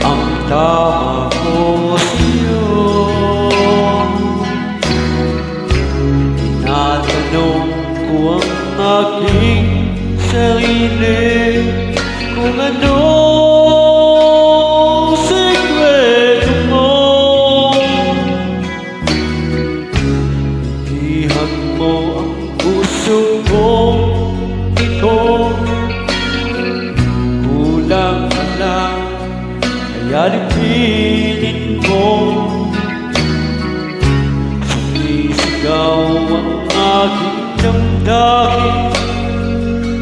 ang tama ko sa'yo. Tinatanong ko ang aking sarili kung ano sekreto mo. Ihag mo ang puso kong ito, kulang ka lang kaya lipilin mo. Sumisigaw ang aking damdamin,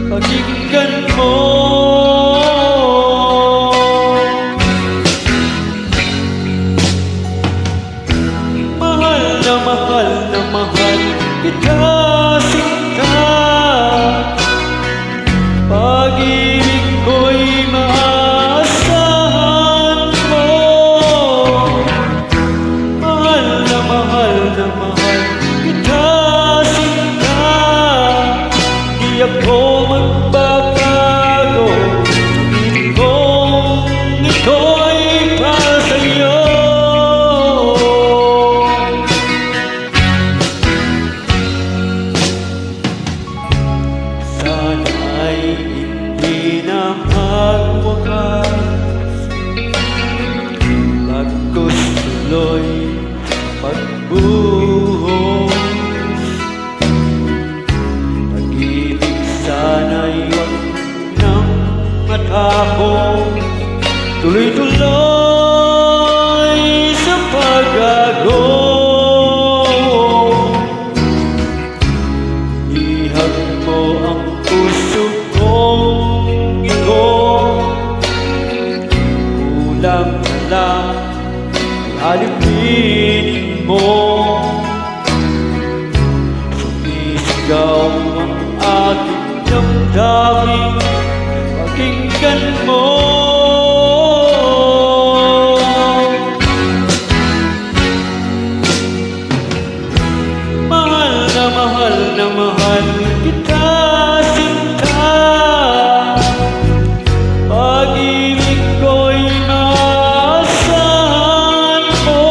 pakinggan mo. Mahal na mahal na mahal kita, sinta. Pag-ibig ko'y maasahan mo. Mahal na mahal na mahal kita, sinta. Di ako magbabago, pag-ibig kong ito ay para sa'yo. Sana ay hindi na magwakas, bagkus tuloy pagbuhos. Pag-ibig sana'y wag nang matapos, tuloy-tuloy sa pag-agos. Ihag mo ang puso kong ito, kulang ka lang alipinin mo. Sumisigaw ang aking damdamin, pakinggan mo. Mahal na mahal na mahal kita, sinta. Pag-ibig ko'y maasahan mo.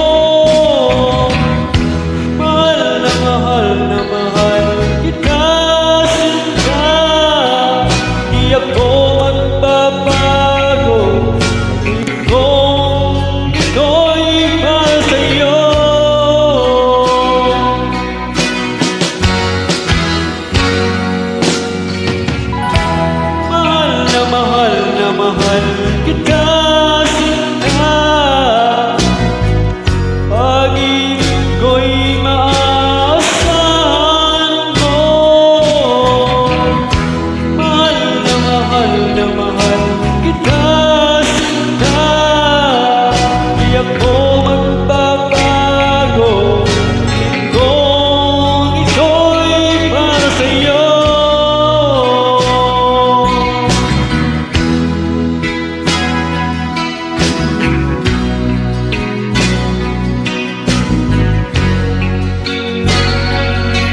Mahal na mahal kita, sinta. Di ako magbabago, pag-ibig kong ito'y para sa'yo. Mahal na mahal kita.